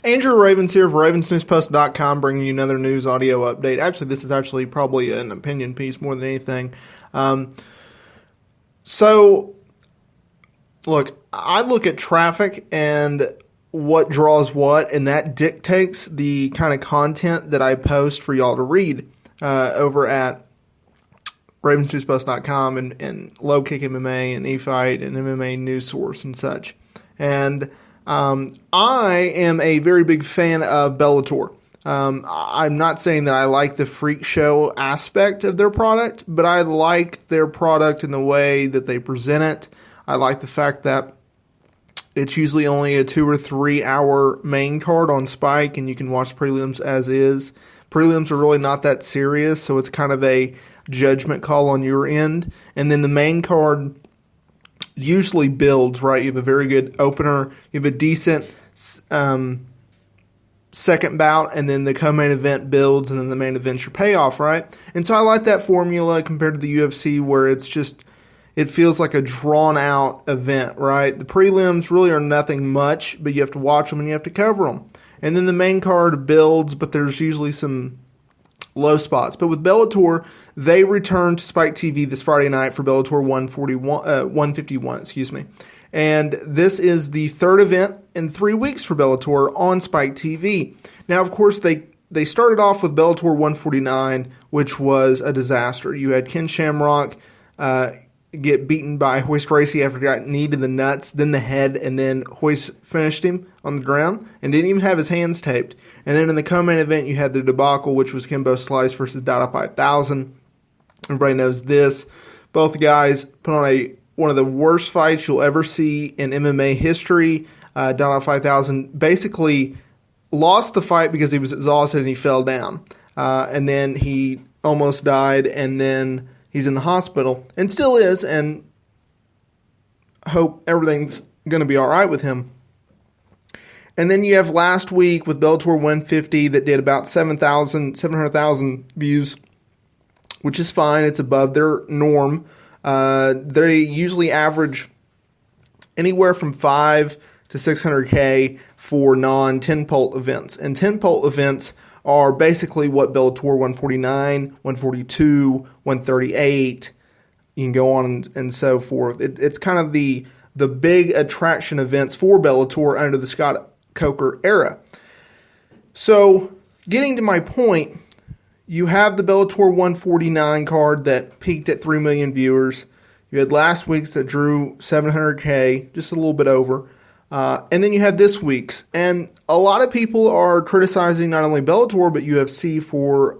Andrew Ravens here of ravensnewspost.com, bringing you another news audio update. Actually, this is probably an opinion piece more than anything. Look, I look at traffic and what draws what, and that dictates the kind of content that I post for y'all to read over at ravensnewspost.com and Low Kick MMA and eFight and MMA News Source and such. And I am a very big fan of Bellator. I'm not saying that I like the freak show aspect of their product, but I like their product in the way that they present it. I like the fact that it's usually only a 2 or 3 hour main card on Spike, and you can watch prelims as is. Prelims are really not that serious, so it's kind of a judgment call on your end. And then the main card usually builds, right? You have a very good opener, you have a decent second bout, and then the co-main event builds, and then the main event's your payoff, right? And so I like that formula compared to the UFC, where it feels like a drawn-out event, right? The prelims really are nothing much, but you have to watch them and you have to cover them. And then the main card builds, but there's usually some low spots. But with Bellator, they return to Spike TV this Friday night for Bellator 151, And this is the third event in 3 weeks for Bellator on Spike TV. Now, of course, they started off with Bellator 149, which was a disaster. You had Ken Shamrock get beaten by Royce Gracie after he got kneed in the nuts, then the head, and then Royce finished him on the ground and didn't even have his hands taped. And then in the co-main event, you had the debacle, which was Kimbo Slice versus Dada 5000. Everybody knows this. Both guys put on one of the worst fights you'll ever see in MMA history. Dada 5000 basically lost the fight because he was exhausted and he fell down. And then he almost died, and then he's in the hospital, and still is, and hope everything's going to be all right with him. And then you have last week with Bellator 150 that did about 700,000 views, which is fine. It's above their norm. They usually average anywhere from 5 to 600K for non-tentpole events. And tentpole events are basically what Bellator 149, 142, 138, you can go on and so forth. It's kind of the big attraction events for Bellator under the Scott Coker era. So, getting to my point, you have the Bellator 149 card that peaked at 3 million viewers. You had last week's that drew 700K, just a little bit over. And then you have this week's. And a lot of people are criticizing not only Bellator, but UFC for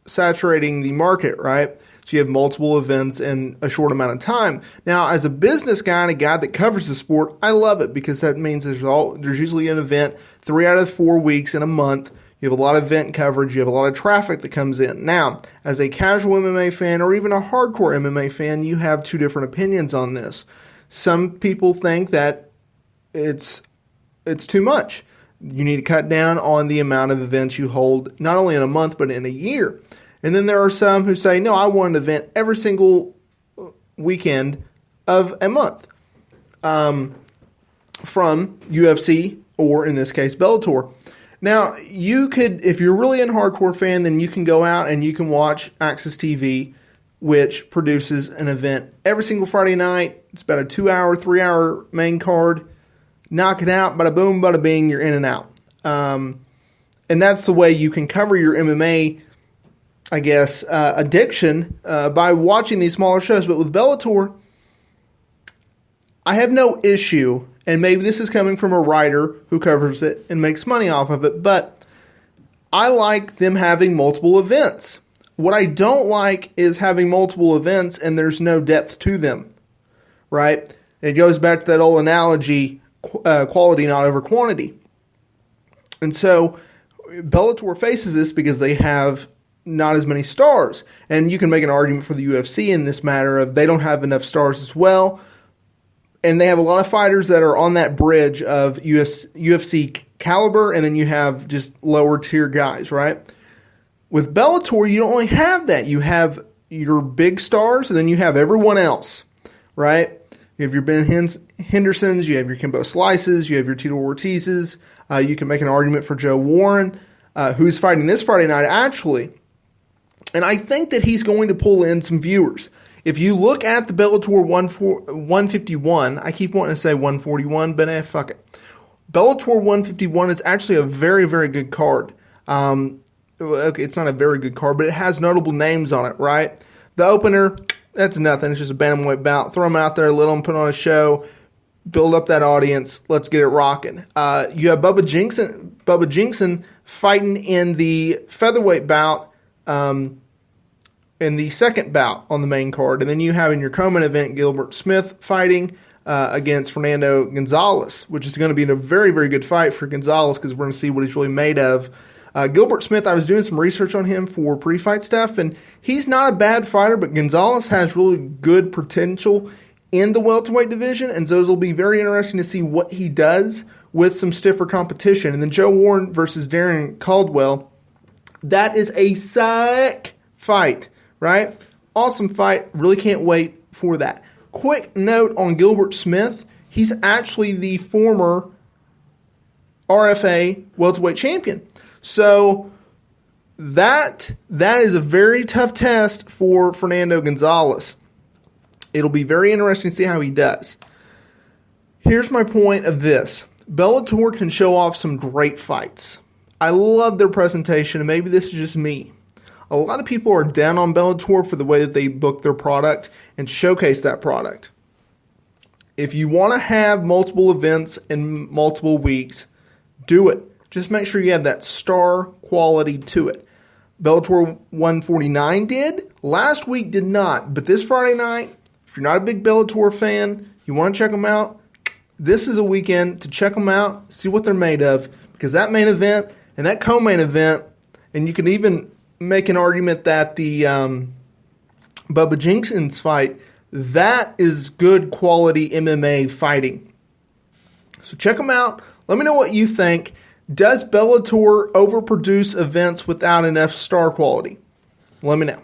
saturating the market, right? So you have multiple events in a short amount of time. Now, as a business guy and a guy that covers the sport, I love it because that means there's usually an event 3 out of 4 weeks in a month. You have a lot of event coverage. You have a lot of traffic that comes in. Now, as a casual MMA fan or even a hardcore MMA fan, you have two different opinions on this. Some people think that it's too much. You need to cut down on the amount of events you hold, not only in a month, but in a year. And then there are some who say, no, I want an event every single weekend of a month from UFC or, in this case, Bellator. Now, you could, if you're really a hardcore fan, then you can go out and you can watch Access TV, which produces an event every single Friday night. It's about a 2-hour, 3-hour main card. Knock it out, bada boom, bada bing, you're in and out. And that's the way you can cover your MMA, I guess, addiction by watching these smaller shows. But with Bellator, I have no issue, and maybe this is coming from a writer who covers it and makes money off of it, but I like them having multiple events. What I don't like is having multiple events and there's no depth to them, right? It goes back to that old analogy, quality not over quantity. And so Bellator faces this because they have not as many stars. And you can make an argument for the UFC in this matter of they don't have enough stars as well. And they have a lot of fighters that are on that bridge of UFC caliber, and then you have just lower tier guys, right? With Bellator, you don't only have that. You have your big stars, and then you have everyone else, right? You have your Ben Hendersons, you have your Kimbo Slices, you have your Tito Ortizes. You can make an argument for Joe Warren, who's fighting this Friday night, actually. And I think that he's going to pull in some viewers. If you look at the Bellator 151, I keep wanting to say 141, but fuck it. Bellator 151 is actually a very, very good card. Okay, it's not a very good card, but it has notable names on it, right? The opener, that's nothing. It's just a bantamweight bout. Throw them out there, let them put on a show, build up that audience. Let's get it rocking. You have Bubba Jinkson fighting in the featherweight bout, in the second bout on the main card. And then you have in your co-main event Gilbert Smith fighting against Fernando Gonzalez, which is going to be a very, very good fight for Gonzalez because we're going to see what he's really made of. Gilbert Smith, I was doing some research on him for pre-fight stuff, and he's not a bad fighter, but Gonzalez has really good potential in the welterweight division, and so it'll be very interesting to see what he does with some stiffer competition. And then Joe Warren versus Darren Caldwell, that is a sick fight, right? Awesome fight. Really can't wait for that. Quick note on Gilbert Smith. He's actually the former RFA welterweight champion. So that is a very tough test for Fernando Gonzalez. It'll be very interesting to see how he does. Here's my point of this. Bellator can show off some great fights. I love their presentation, and maybe this is just me. A lot of people are down on Bellator for the way that they book their product and showcase that product. If you want to have multiple events in multiple weeks, do it. Just make sure you have that star quality to it. Bellator 149 did. Last week did not. But this Friday night, if you're not a big Bellator fan, you want to check them out, this is a weekend to check them out, see what they're made of. Because that main event and that co-main event, and you can even make an argument that the Bubba Jinkson fight, that is good quality MMA fighting. So check them out. Let me know what you think. Does Bellator overproduce events without enough star quality? Let me know.